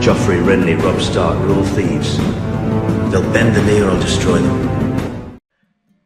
Joffrey, Renly, Robb Stark are all thieves. They'll bend the knee or I'll destroy them.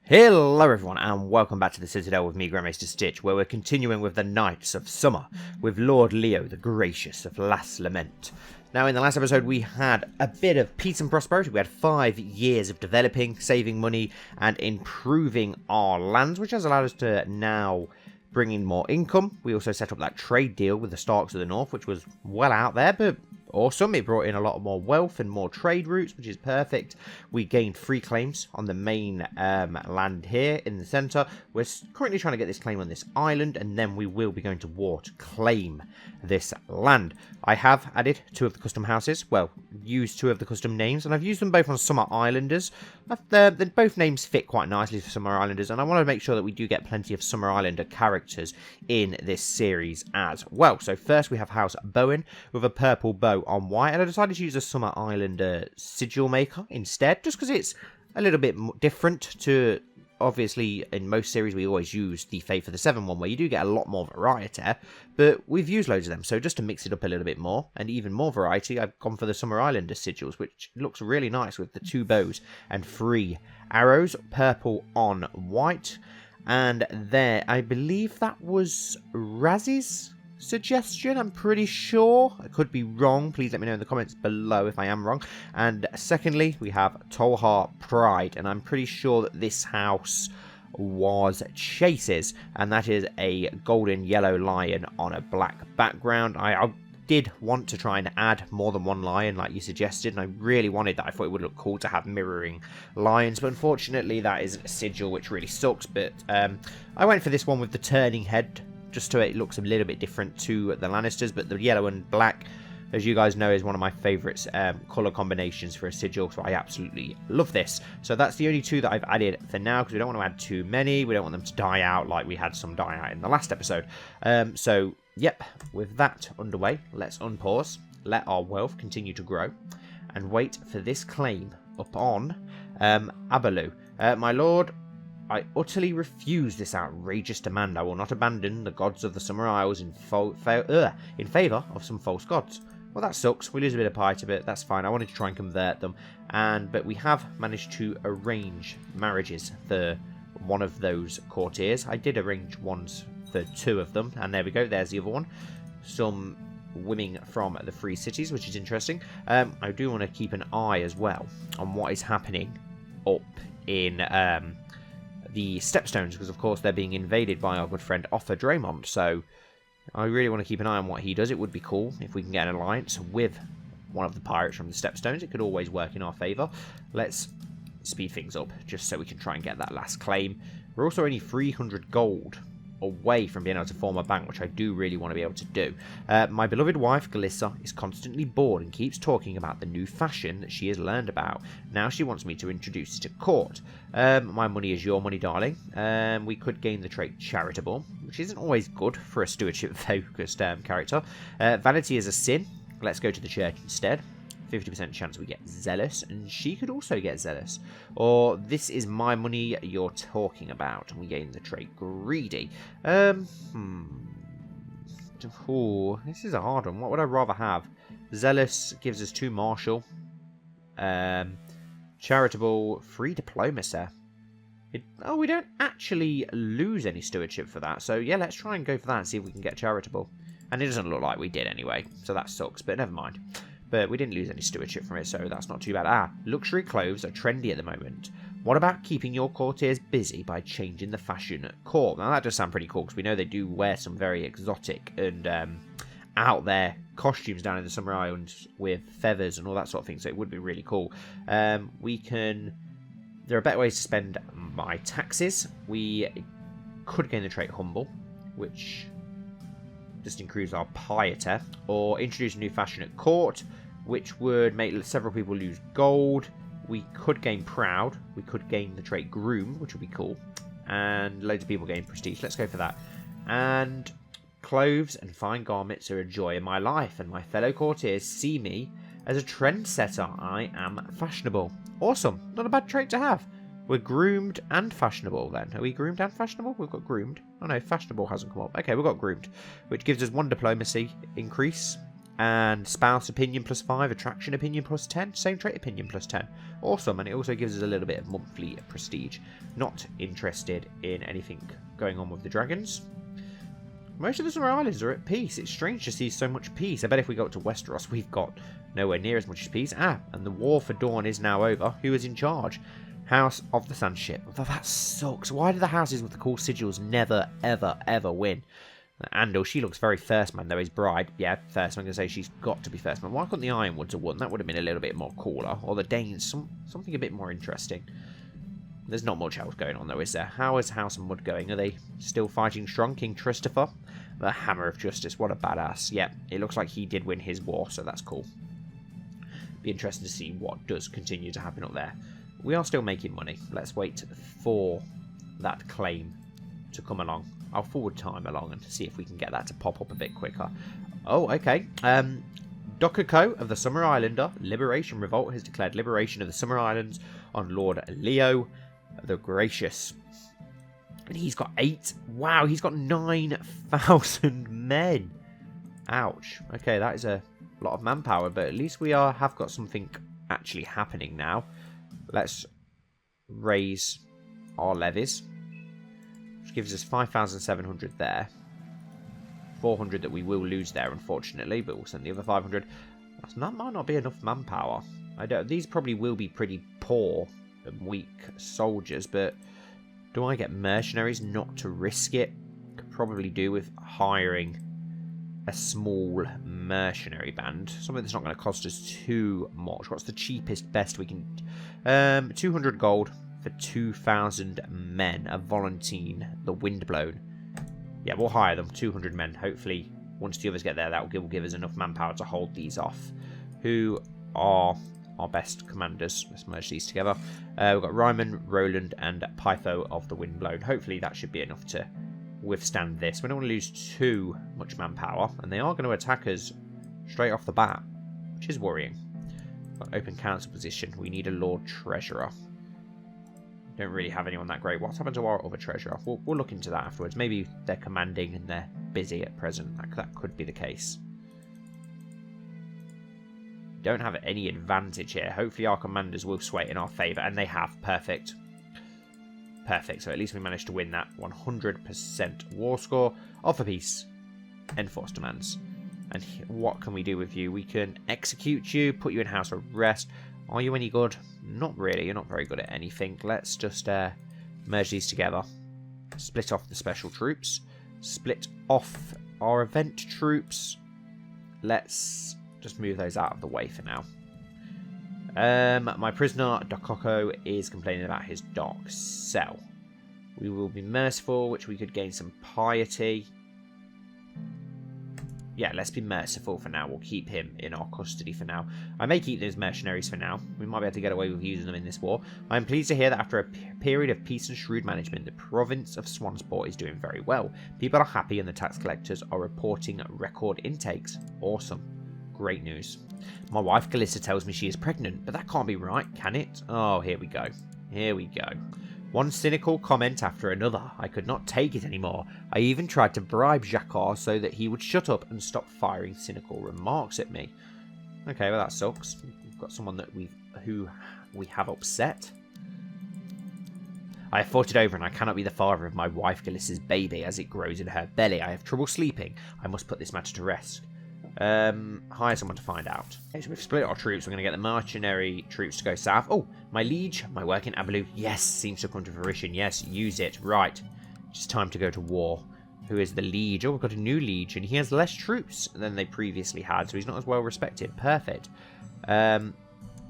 Hello everyone and welcome back to the Citadel with me, Grand Maester Stitch, where we're continuing with the Knights of Summer with Lord Leo the Gracious of Last Lament. Now in the last episode we had a bit of peace and prosperity. We had 5 years of developing, saving money and improving our lands, which has allowed us to now bring in more income. We also set up that trade deal with the Starks of the North, which was well out there, but awesome. It brought in a lot more wealth and more trade routes, which is perfect. We gained 3 claims on the main land here in the centre. We're currently trying to get this claim on this island, and then we will be going to war to claim this land. I have added 2 of the custom houses. Well, used 2 of the custom names, and I've used them both on Summer Islanders. Both names fit quite nicely for Summer Islanders, and I want to make sure that we do get plenty of Summer Islander characters in this series as well. So first we have House Bowen with a purple bow on white, and I decided to use a Summer Islander sigil maker instead, just because it's a little bit different to, obviously in most series we always use the Fate for the 7 one, where you do get a lot more variety, but we've used loads of them, so just to mix it up a little bit more and even more variety, I've gone for the Summer Islander sigils, which looks really nice with the 2 bows and 3 arrows, purple on white. And there, I believe that was Raz's suggestion, I'm pretty sure. I could be wrong. Please let me know in the comments below if I am wrong. And secondly, we have Tolhar Pride, and I'm pretty sure that this house was Chase's, and that is a golden yellow lion on a black background. I did want to try and add more than 1 lion like you suggested, and I really wanted that. I thought it would look cool to have mirroring lions, but unfortunately that is a sigil, which really sucks. But I went for this one with the turning head, just so it looks a little bit different to the Lannisters. But the yellow and black, as you guys know, is one of my favourites colour combinations for a sigil, so I absolutely love this. So that's the only 2 that I've added for now, because we don't want to add too many. We don't want them to die out like we had some die out in the last episode. So yep, with that underway, let's unpause, let our wealth continue to grow, and wait for this claim up on Abalu. My lord, I utterly refuse this outrageous demand. I will not abandon the gods of the Summer Isles in favour of some false gods. Well, that sucks. We lose a bit of piety, but that's fine. I wanted to try and convert them, but we have managed to arrange marriages for one of those courtiers. I did arrange ones for 2 of them, and there we go. There's the other one. Some women from the Free Cities, which is interesting. I do want to keep an eye as well on what is happening up in the Stepstones, because of course they're being invaded by our good friend Offa Draymond, so I really want to keep an eye on what he does. It would be cool if we can get an alliance with one of the pirates from the Stepstones. It could always work in our favour. Let's speed things up just so we can try and get that last claim. We're also only 300 gold away from being able to form a bank, which I do really want to be able to do. My beloved wife Galissa is constantly bored and keeps talking about the new fashion that she has learned about. Now she wants me to introduce it to court. My money is your money, darling. We could gain the trait charitable, which isn't always good for a stewardship focused character. Vanity is a sin. Let's go to the church instead. 50% chance we get zealous, and she could also get zealous. Or this is my money you're talking about, and we gain the trait greedy. Ooh, this is a hard one. What would I rather have? Zealous gives us 2 martial. Charitable, 3 diplomacy. We don't actually lose any stewardship for that. So yeah, let's try and go for that and see if we can get charitable. And it doesn't look like we did anyway, so that sucks, but never mind. But we didn't lose any stewardship from it, so that's not too bad. Luxury clothes are trendy at the moment. What about keeping your courtiers busy by changing the fashion at court? Now that does sound pretty cool, because we know they do wear some very exotic and out there costumes down in the Summer Islands with feathers and all that sort of thing, so it would be really cool. There are better ways to spend my taxes. We could gain the trait Humble, which just increase our piety, or introduce a new fashion at court, which would make several people lose gold. We could gain Proud. We could gain the trait Groom, which would be cool, and loads of people gain Prestige. Let's go for that. And clothes and fine garments are a joy in my life, and my fellow courtiers see me as a trendsetter. I am fashionable. Awesome. Not a bad trait to have. We're groomed and fashionable then. Are we groomed and fashionable? We've got groomed. Oh no, fashionable hasn't come up. Okay, we've got groomed, which gives us 1 diplomacy increase And spouse opinion +5, attraction opinion +10, same trait opinion +10. Awesome, and it also gives us a little bit of monthly prestige. Not interested in anything going on with the dragons. Most of the Summer Islands are at peace. It's strange to see so much peace. I bet if we go up to Westeros, we've got nowhere near as much as peace. Ah, and the war for Dawn is now over. Who is in charge? House of the Sandship. Although that sucks. Why do the houses with the cool sigils never, ever, ever win? Andal, she looks very First Man, though, his bride. Yeah, First Man, I'm going to say she's got to be First Man. Why couldn't the Ironwoods have won? That would have been a little bit more cooler. Or the Danes, something a bit more interesting. There's not much else going on, though, is there? How is House of Mud going? Are they still fighting strong? King Christopher? The Hammer of Justice, what a badass. Yeah, it looks like he did win his war, so that's cool. Be interesting to see what does continue to happen up there. We are still making money. Let's wait for that claim to come along. I'll forward time along and see if we can get that to pop up a bit quicker. Oh, okay. CK2 of the Summer Islander Liberation Revolt has declared liberation of the Summer Islands on Lord Leo the Gracious. And he's got 8. Wow, he's got 9,000 men. Ouch. Okay, that is a lot of manpower, but at least we have got something actually happening now. Let's raise our levies, which gives us 5,700 there. 400 that we will lose there, unfortunately, but we'll send the other 500. That might not be enough manpower. These probably will be pretty poor and weak soldiers, but do I get mercenaries not to risk it? Could probably do with hiring a small mercenary band. Something that's not going to cost us too much. What's the cheapest best we can... 200 gold for 2,000 men. A Volantine, the Windblown. Yeah, we'll hire them. 200 men. Hopefully, once the others get there, that will give us enough manpower to hold these off. Who are our best commanders? Let's merge these together. We've got Ryman, Roland, and Pytho of the Windblown. Hopefully, that should be enough to withstand this. We don't want to lose too much manpower, and they are going to attack us straight off the bat, which is worrying. Got open council position. We need a Lord Treasurer. Don't really have anyone that great. What's happened to our other treasurer? We'll look into that afterwards. Maybe they're commanding and they're busy at present. That could be the case. Don't have any advantage here. Hopefully our commanders will sway in our favour, and they have. Perfect. Perfect. So at least we managed to win that 100% war score. Offer peace. Enforce demands. And what can we do with you? We can execute you, put you in house arrest. Are you any good? Not really. You're not very good at anything. Let's just merge these together. Split off the special troops. Split off our event troops. Let's just move those out of the way for now. My prisoner, Dokoko, is complaining about his dark cell. We will be merciful, which we could gain some piety. Yeah, let's be merciful for now. We'll keep him in our custody for now. I may keep those mercenaries for now. We might be able to get away with using them in this war. I am pleased to hear that after a period of peace and shrewd management, the province of Swansport is doing very well. People are happy and the tax collectors are reporting record intakes. Awesome. Great news. My wife, Calissa, tells me she is pregnant, but that can't be right, can it? Oh, here we go. Here we go. One cynical comment after another. I could not take it anymore. I even tried to bribe Jacquard so that he would shut up and stop firing cynical remarks at me. Okay, well that sucks. We've got someone that who we have upset. I have thought it over and I cannot be the father of my wife Galissa's baby as it grows in her belly. I have trouble sleeping. I must put this matter to rest. Hire someone to find out. Okay, so we've split our troops. We're going to get the mercenary troops to go south. Oh, my liege, my work in Abaloo. Yes, seems to come to fruition. Yes, use it. Right. It's time to go to war. Who is the liege? Oh, we've got a new liege, and he has less troops than they previously had, so he's not as well respected. Perfect. We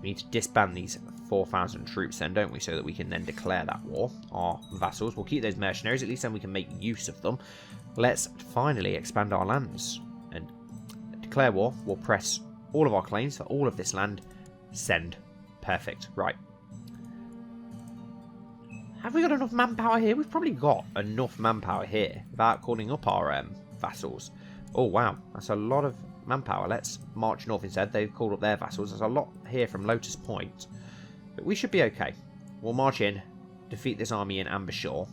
need to disband these 4,000 troops then, don't we? So that we can then declare that war. Our vassals. We'll keep those mercenaries. At least then we can make use of them. Let's finally expand our lands. And declare war. We'll press all of our claims for all of this land. Send. Perfect. Right. Have we got enough manpower here? We've probably got enough manpower here without calling up our vassals. Oh, wow. That's a lot of manpower. Let's march north instead. They've called up their vassals. There's a lot here from Lotus Point. But we should be okay. We'll march in, defeat this army in Ambershore,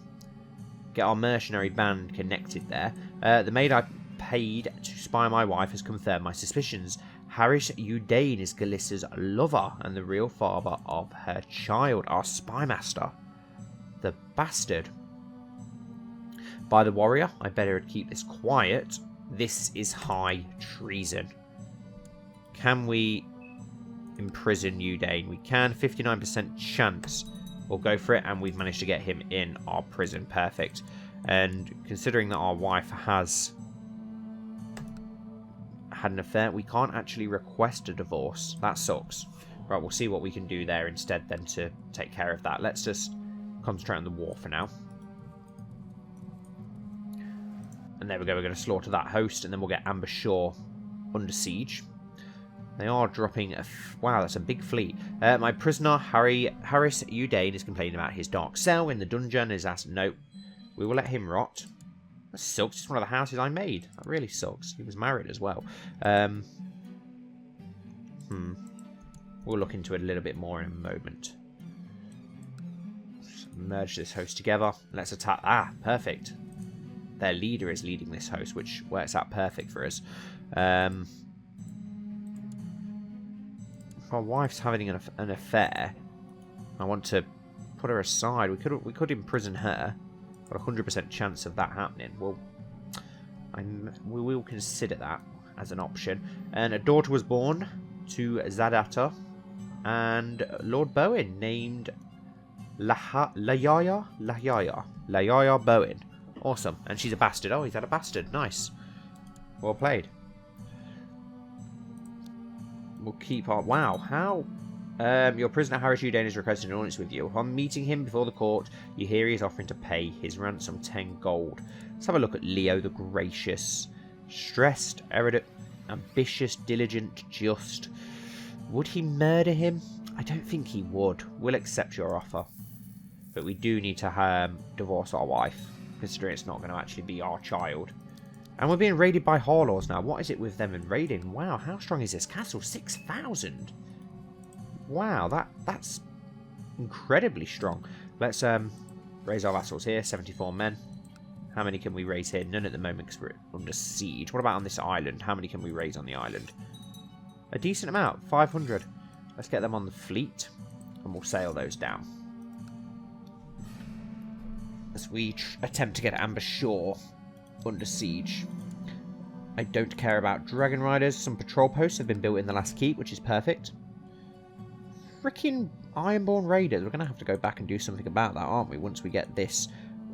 get our mercenary band connected there. The Maid paid to spy my wife has confirmed my suspicions. Harris Udane is Galissa's lover and the real father of her child, our spy master. The bastard. By the warrior, I better keep this quiet. This is high treason. Can we imprison Udane? We can. 59% chance. We'll go for it, and we've managed to get him in our prison. Perfect. And considering that our wife has had an affair, we can't actually request a divorce. That sucks. Right, we'll see what we can do there instead then to take care of that. Let's just concentrate on the war for now. And there we go, we're going to slaughter that host, and then we'll get Amber Shore under siege. They are dropping a... wow, that's a big fleet. My prisoner, Harris Udane, is complaining about his dark cell in the dungeon. Is asked, no, we will let him rot. That sucks. It's one of the houses I made. That really sucks. He was married as well. We'll look into it a little bit more in a moment. Just merge this host together. Let's attack. Ah, perfect. Their leader is leading this host, which works out perfect for us. If our wife's having an affair, I want to put her aside. We could imprison her, but 100% chance of that happening. Well, we will consider that as an option. And a daughter was born to Zadata, and Lord Bowen named Layaya Bowen. Awesome. And she's a bastard. Oh, he's had a bastard. Nice. Well played. We'll keep our... wow, how... your prisoner Harris Udane is requesting an audience with you. Upon meeting him before the court, you hear he is offering to pay his ransom 10 gold. Let's have a look at Leo the Gracious. Stressed, erudite, ambitious, diligent, just. Would he murder him? I don't think he would. We'll accept your offer. But we do need to divorce our wife, considering it's not going to actually be our child. And we're being raided by Harlaws now. What is it with them and raiding? Wow, how strong is this castle? 6,000. Wow, that's incredibly strong. Let's raise our vassals here. 74 men. How many can we raise here? None at the moment because we're under siege. What about on this island? How many can we raise on the island? A decent amount. 500. Let's get them on the fleet. And we'll sail those down. As we attempt to get Amber Shore under siege. I don't care about dragon riders. Some patrol posts have been built in the last keep, which is perfect. Freaking Ironborn raiders. We're going to have to go back and do something about that, aren't we, once we get this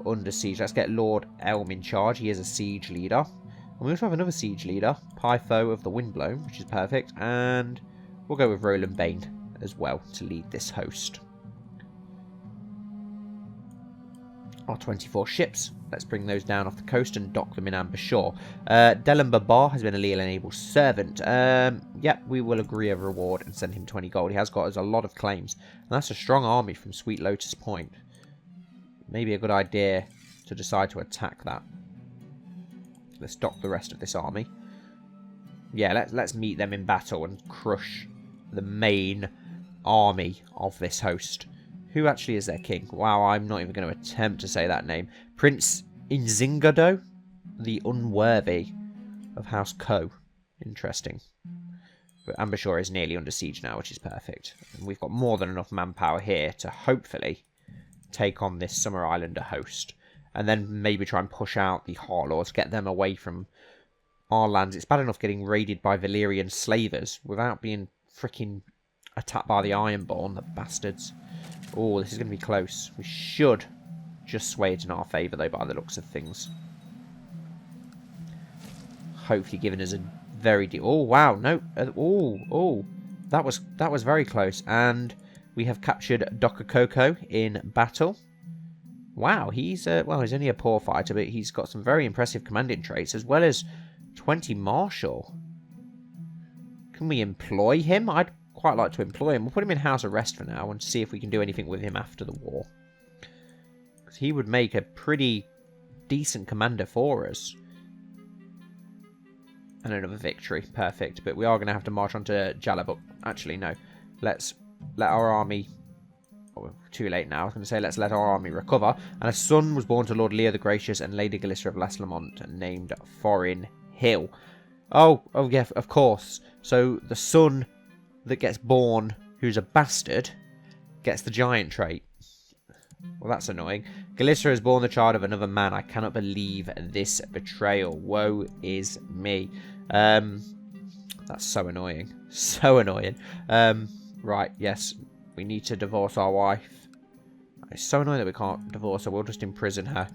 under siege. Let's get Lord Elm in charge. He is a siege leader. And we also have another siege leader, Pytho of the Windblown, which is perfect. And we'll go with Roland Bane as well to lead this host. Our 24 ships. Let's bring those down off the coast and dock them in Amber Shore. Delan Babar has been a Leal-enabled servant. Yep, we will agree a reward and send him 20 gold. He has got us a lot of claims. And that's a strong army from Sweet Lotus Point. Maybe a good idea to decide to attack that. Let's dock the rest of this army. Yeah, let's meet them in battle and crush the main army of this host. Who actually is their king? Wow, I'm not even going to attempt to say that name. Prince Inzingado, the Unworthy of House Co. Interesting. But Amber Shore is nearly under siege now, which is perfect. And we've got more than enough manpower here to hopefully take on this Summer Islander host. And then maybe try and push out the Harlaws, get them away from our lands. It's bad enough getting raided by Valyrian slavers without being freaking attacked by the Ironborn, the bastards. Oh, this is going to be close. We should just sway it in our favour, though, by the looks of things. Hopefully giving us a very... oh, wow. No. That was very close. And we have captured Dr. Coco in battle. Wow, he's he's only a poor fighter, but he's got some very impressive commanding traits, as well as 20 martial. Can we employ him? I'd quite like to employ him. We'll put him in house arrest for now and see if we can do anything with him after the war. Because he would make a pretty decent commander for us. And another victory. Perfect. But we are going to have to march on to Jalabuk. Actually, no. Let's let our army... oh, too late now. I was going to say let's let our army recover. And a son was born to Lord Leo the Gracious and Lady Galissa of Las Lamont, named Foreign hill. Oh, yeah, of course. So the son that gets born, who's a bastard, gets the giant trait. Well, that's annoying. Galissa has borne the child of another man. I cannot believe this betrayal. Woe is me. That's so annoying. So annoying. Right, yes. We need to divorce our wife. It's so annoying that we can't divorce her. We'll just imprison her.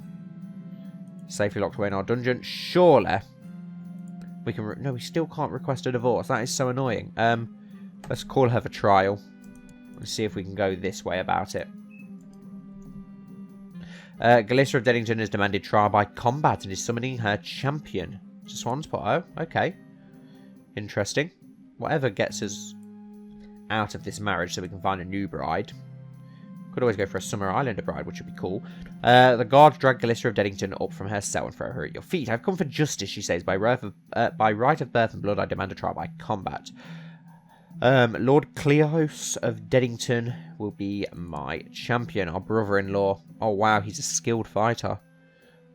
Safely locked away in our dungeon. Surely we can... No, we still can't request a divorce. That is so annoying. Let's call her for trial. Let's see if we can go this way about it. Galissa of Deddington has demanded trial by combat and is summoning her champion to Swanspot. Oh, okay. Interesting. Whatever gets us out of this marriage so we can find a new bride. Could always go for a Summer Islander bride, which would be cool. The guards drag Galissa of Deddington up from her cell and throw her at your feet. I've come for justice, she says. By right of birth and blood, I demand a trial by combat. Lord Cleos of Deddington will be my champion, our brother-in-law. Oh, wow, he's a skilled fighter.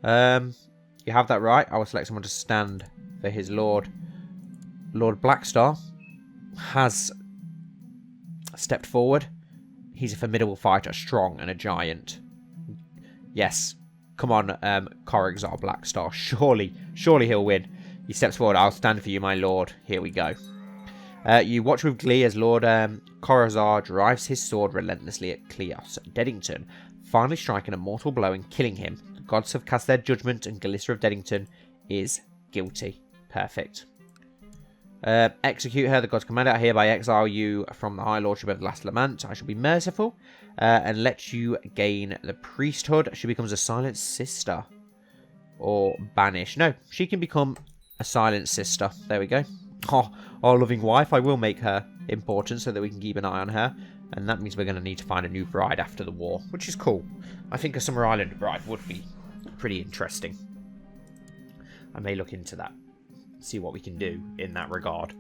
You have that right. I will select someone to stand for his lord. Lord Blackstar has stepped forward. He's a formidable fighter, strong and a giant. Yes. Come on, Corrigzar Blackstar. Surely he'll win. He steps forward. I'll stand for you, my lord. Here we go. You watch with glee as Lord Corrigzar drives his sword relentlessly at Cleos Deddington, finally striking a mortal blow and killing him. The gods have cast their judgment and Galissa of Deddington is guilty. Perfect. Execute her, the gods command it. I hereby exile you from the high lordship of the Last Lament. I shall be merciful and let you gain the priesthood. She becomes a silent sister. Or banish. No, she can become a silent sister. There we go. Oh, our loving wife. I will make her important so that we can keep an eye on her. And that means we're going to need to find a new bride after the war, which is cool. I think a Summer Island bride would be pretty interesting. I may look into that. See what we can do in that regard.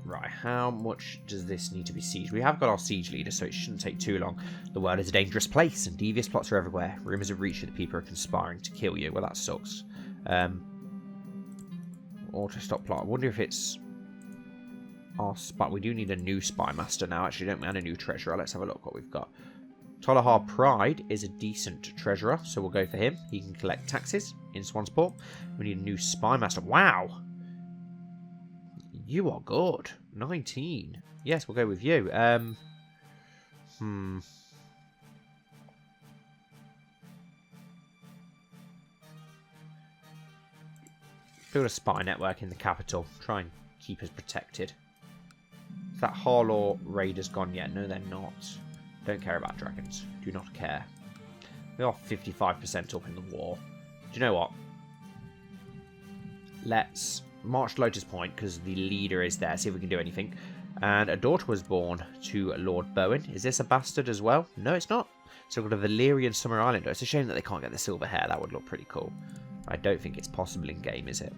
Right, how much does this need to be sieged? We have got our siege leader, so it shouldn't take too long. The world is a dangerous place, and devious plots are everywhere. Rumours have reached that the people are conspiring to kill you. Well, that sucks. Auto-stop plot. I wonder if it's our spy. We do need a new spy master now. Actually, don't we? And a new treasurer. Let's have a look what we've got. Tolahar Pride is a decent treasurer, so we'll go for him. He can collect taxes in Swansport. We need a new spy master. Wow! You are good. 19. Yes, we'll go with you. Build a spy network in the capital. Try and keep us protected. Is that Harlaw raiders gone yet? No, they're not. Don't care about dragons. Do not care. We are 55% up in the war. Do you know what? Let's march to Lotus Point because the leader is there. See if we can do anything. And a daughter was born to Lord Bowen. Is this a bastard as well? No, it's not. So we've got a Valyrian Summer Islander. It's a shame that they can't get the silver hair. That would look pretty cool. I don't think it's possible in game, is it?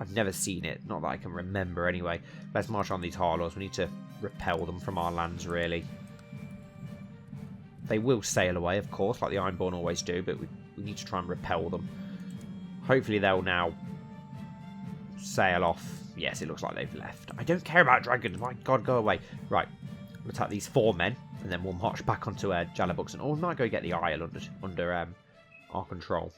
I've never seen it. Not that I can remember anyway. Let's march on these Harlaws. We need to repel them from our lands, really. They will sail away, of course, like the Ironborn always do, but we need to try and repel them. Hopefully they'll now sail off. Yes, it looks like they've left. I don't care about dragons. My God, go away. Right, we'll attack these 4 men, and then we'll march back onto Jalabuxon. Or we might go get the Isle under our control.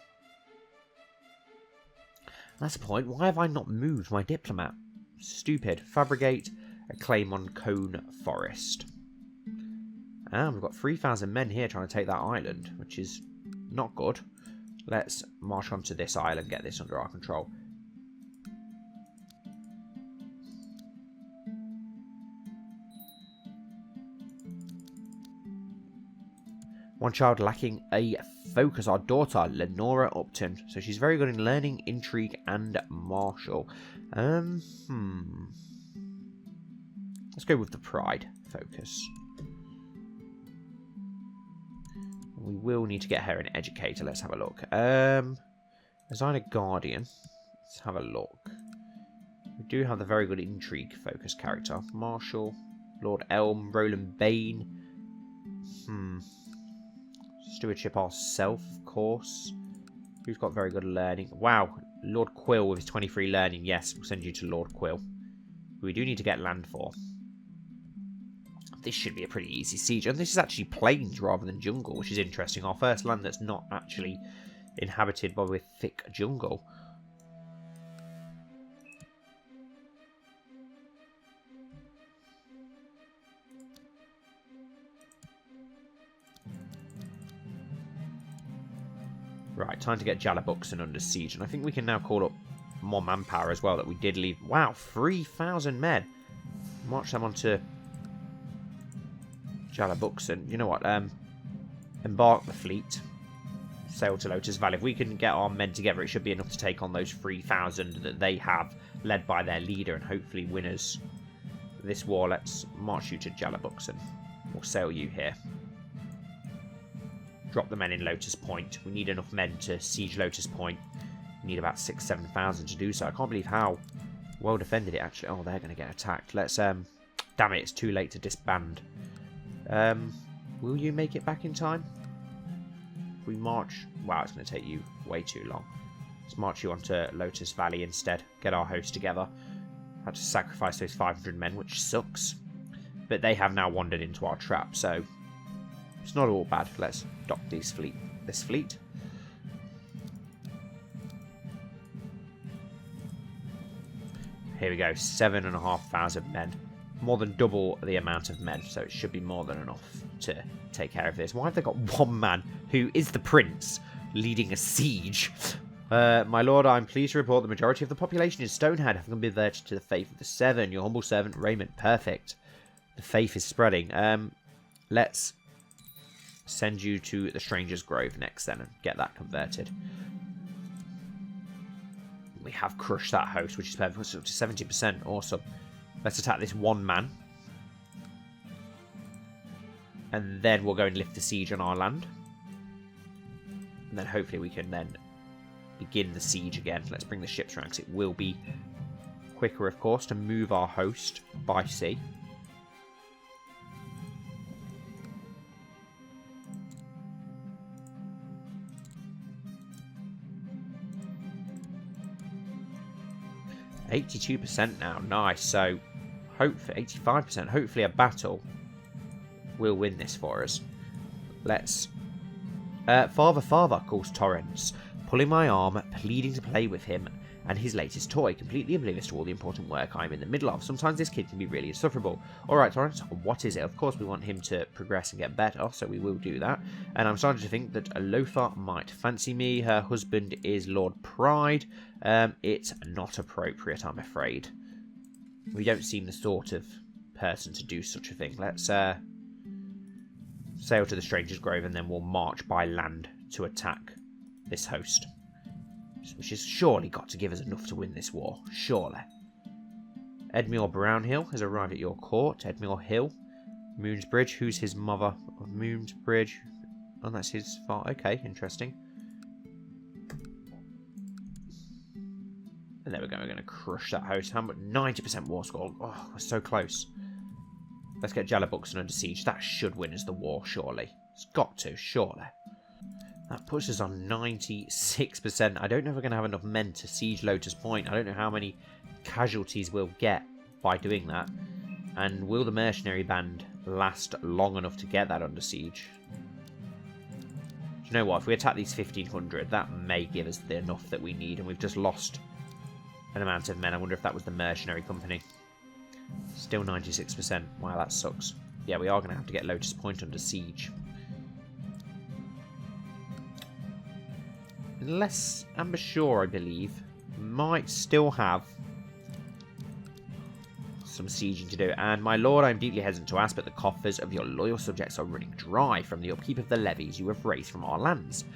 That's the point. Why have I not moved my diplomat? Stupid. Fabricate a claim on Cone Forest. And we've got 3,000 men here trying to take that island, which is not good. Let's march onto this island and get this under our control. One child lacking a focus, our daughter, Lenora Upton. So she's very good in learning, intrigue, and martial. Let's go with the pride focus. We will need to get her an educator. Let's have a look. Design a guardian. Let's have a look. We do have the very good intrigue focus character. Marshall, Lord Elm, Roland Bane. Stewardship ourselves, of course. Who's got very good learning? Wow, Lord Quill with his 23 learning. Yes, we'll send you to Lord Quill. We do need to get land for. This should be a pretty easy siege. And this is actually plains rather than jungle, which is interesting. Our first land that's not actually inhabited by a thick jungle. Right, time to get Jalabuxon under siege. And I think we can now call up more manpower as well that we did leave. Wow, 3,000 men. March them onto Jalabuxon. You know what? Embark the fleet. Sail to Lotus Valley. If we can get our men together, it should be enough to take on those 3,000 that they have, led by their leader, and hopefully winners this war. Let's march you to Jalabuxon. We'll sail you here. Drop the men in Lotus Point. We need enough men to siege Lotus Point. We need about 6,000-7,000 to do so. I can't believe how well defended it actually. Oh, they're going to get attacked. Let's damn it, it's too late to disband. Will you make it back in time? If we march, wow, it's going to take you way too long. Let's march you onto Lotus Valley instead. Get our host together. Had to sacrifice those 500 men, which sucks. But they have now wandered into our trap, so it's not all bad. Let's dock this fleet. Here we go, 7,500 men. More than double the amount of men, so it should be more than enough to take care of this. Why have they got one man, who is the prince, leading a siege? My lord, I'm pleased to report the majority of the population in Stonehead have converted to the faith of the Seven. Your humble servant, Raymond. Perfect. The faith is spreading. Let's send you to the Stranger's Grove next then and get that converted. We have crushed that host, which is perfect. It's up to 70%. Awesome. Let's attack this one man. And then we'll go and lift the siege on our land. And then hopefully we can then begin the siege again. Let's bring the ships around because it will be quicker, of course, to move our host by sea. %82% now, nice. So, hopefully 85%. Hopefully, a battle will win this for us. Let's. Father, calls Torrens, pulling my arm, pleading to play with him and his latest toy, completely oblivious to all the important work I'm in the middle of. Sometimes this kid can be really insufferable. Alright, Torrens, what is it? Of course, we want him to progress and get better, so we will do that. And I'm starting to think that Alotha might fancy me. Her husband is Lord Pride. It's not appropriate, I'm afraid. We don't seem the sort of person to do such a thing. Let's sail to the Stranger's Grove and then we'll march by land to attack this host. Which has surely got to give us enough to win this war. Surely. Edmure Brownhill has arrived at your court. Edmure Hill. Moonsbridge. Who's his mother of Moonsbridge? Oh, that's his father. Okay, interesting. And there we go. We're going to crush that host. How much? 90% war score. Oh, we're so close. Let's get Jalabuxon under siege. That should win us the war, surely. It's got to, surely. That puts us on 96%. I don't know if we're going to have enough men to siege Lotus Point. I don't know how many casualties we'll get by doing that. And will the mercenary band last long enough to get that under siege? Do you know what? If we attack these 1,500, that may give us the enough that we need. And we've just lost an amount of men. I wonder if that was the mercenary company. Still 96%. Wow, that sucks. Yeah, we are going to have to get Lotus Point under siege. Unless Amber Shore, I believe, might still have some sieging to do. And my lord, I am deeply hesitant to ask, but the coffers of your loyal subjects are running dry from the upkeep of the levies you have raised from our lands.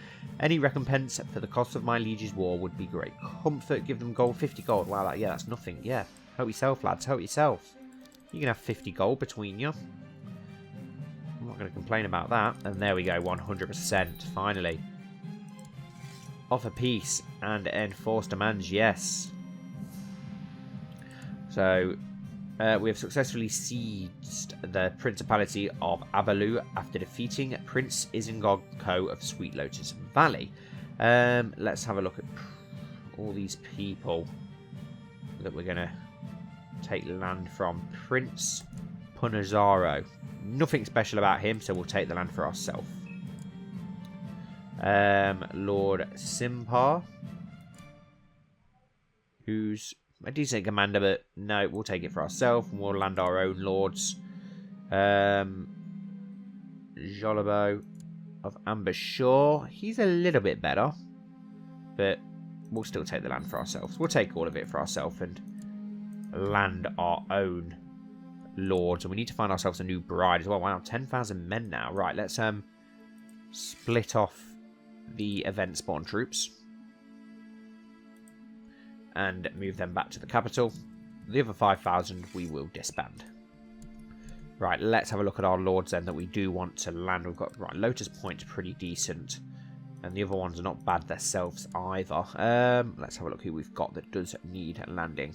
Any recompense for the cost of my liege's war would be great comfort. Give them gold, 50 gold. Wow, yeah, that's nothing. Yeah, help yourself, lads. Help yourself. You can have 50 gold between you. I'm not going to complain about that. And there we go, 100%. Finally. Offer peace and enforce demands, yes. So, we have successfully seized the Principality of Abalu after defeating Prince Isengard Co. of Sweet Lotus Valley. Let's have a look at all these people that we're going to take land from. Prince Punazaro. Nothing special about him, so we'll take the land for ourselves. Lord Simpar, who's a decent commander, but no, we'll take it for ourselves and we'll land our own lords. Jolabo of Amber Shore, he's a little bit better, but we'll still take the land for ourselves. We'll take all of it for ourselves and land our own lords. And we need to find ourselves a new bride as well. Wow, 10,000 men now. Right, let's split off the event spawn troops and move them back to the capital. The other 5,000 we will disband. Right, let's have a look at our lords then that we do want to land. We've got, right, Lotus Point's pretty decent, and the other ones are not bad themselves either. Let's have a look who we've got that does need landing.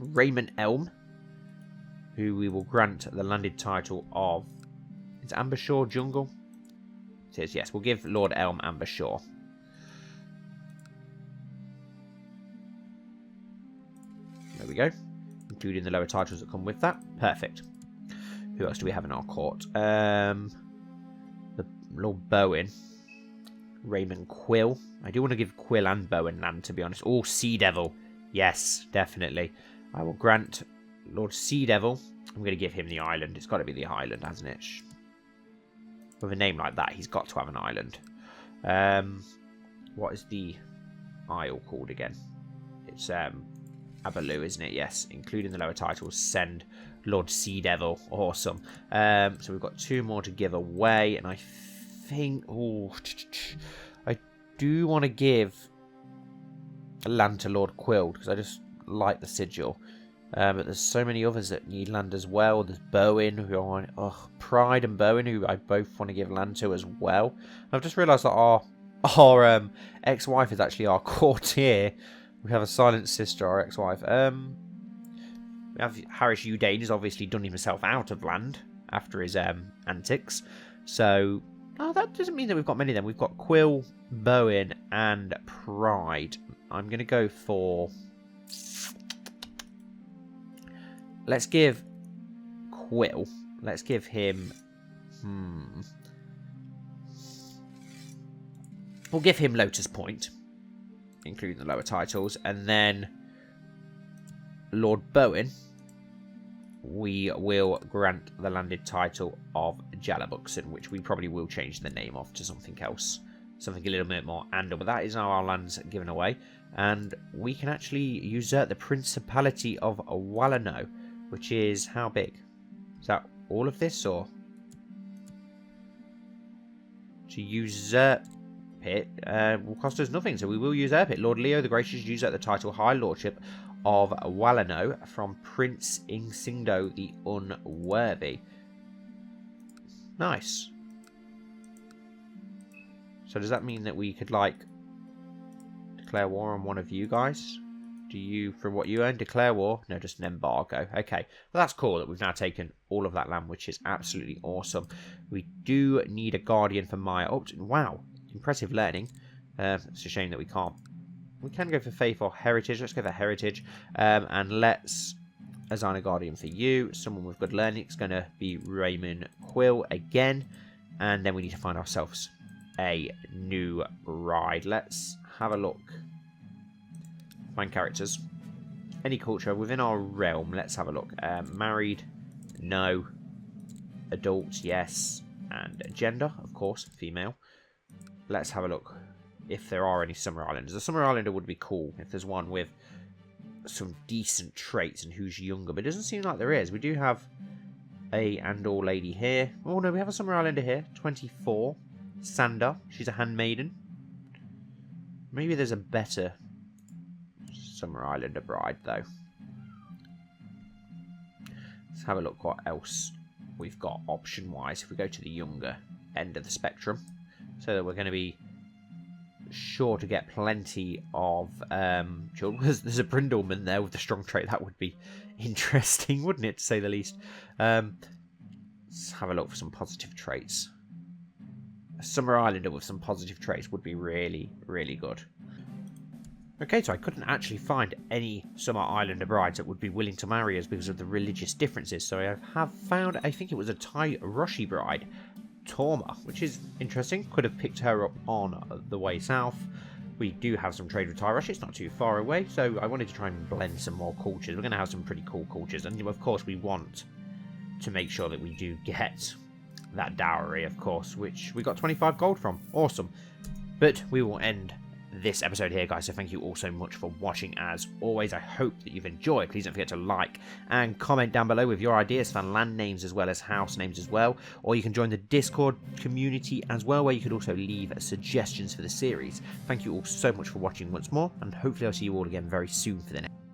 Raymond Elm, who we will grant the landed title of... Is Amber Shore Jungle? It is, yes. We'll give Lord Elm Amber Shore. There we go. Including the lower titles that come with that. Perfect. Who else do we have in our court? The Lord Bowen. Raymond Quill. I do want to give Quill and Bowen land, to be honest. Oh, Sea Devil. Yes, definitely. I will grant Lord Sea Devil. I'm going to give him the island. It's got to be the island, hasn't it? With a name like that, he's got to have an island. What is the isle called again? It's Abaloo, isn't it? Yes, including the lower titles. Send Lord Sea Devil. Awesome. So we've got 2 more to give away, and I think... Oh, I do want to give land to Lord Quill, because I just like the sigil. But there's so many others that need land as well. There's Bowen, who I want... Oh, Pride and Bowen, who I both want to give land to as well. I've just realised that our ex-wife is actually our courtier. We have a silent sister, our ex-wife. We have Harris Udane has obviously done himself out of land after his antics. So, oh, that doesn't mean that we've got many of them. We've got Quill, Bowen, and Pride. I'm going to go for... Let's give Quill. Let's give him... We'll give him Lotus Point, including the lower titles. And then Lord Bowen, we will grant the landed title of Jalabuxon, which we probably will change the name of to something else. Something a little bit more Andal. But that is now our lands given away. And we can actually usurp the Principality of Wallano, which is how big? Is that all of this, or? To usurp it will cost us nothing, so we will usurp it. Lord Leo the Gracious usurp the title High Lordship of Wallano from Prince Insindo the Unworthy. Nice. So does that mean that we could, like, declare war on one of you guys? Do you, from what you earn, declare war? No, just an embargo. Okay, well, that's cool that we've now taken all of that land, which is absolutely awesome. We do need a guardian for Maya Upton. Wow, impressive learning. It's a shame that we can't. We can go for faith or heritage. Let's go for heritage. And let's assign a guardian for you. Someone with good learning. It's going to be Raymond Quill again. And then we need to find ourselves a new bride. Let's have a look. Find characters. Any culture within our realm. Let's have a look. Married, no. Adults, yes. And gender, of course, female. Let's have a look if there are any Summer Islanders. The Summer Islander would be cool if there's one with some decent traits and who's younger, but it doesn't seem like there is. We do have a Andal lady here. Oh no, we have a Summer Islander here. 24. Sander. She's a handmaiden. Maybe there's a better Summer Islander bride, though. Let's have a look what else we've got option-wise if we go to the younger end of the spectrum. So that we're going to be sure to get plenty of children. There's a Brindleman there with the strong trait. That would be interesting, wouldn't it, to say the least. Let's have a look for some positive traits. A Summer Islander with some positive traits would be really, really good. Okay, so I couldn't actually find any Summer Islander brides that would be willing to marry us because of the religious differences. So I have found, I think it was a Thai Roshi bride, Torma, which is interesting. Could have picked her up on the way south. We do have some trade with Thai Roshi. It's not too far away, so I wanted to try and blend some more cultures. We're going to have some pretty cool cultures, and of course we want to make sure that we do get that dowry, of course, which we got 25 gold from. Awesome. But we will end this episode here, guys, so thank you all so much for watching. As always, I hope that you've enjoyed. Please don't forget to like and comment down below with your ideas for land names as well as house names as well, or you can join the Discord community as well, where you could also leave suggestions for the series. Thank you all so much for watching once more, and hopefully I'll see you all again very soon for the next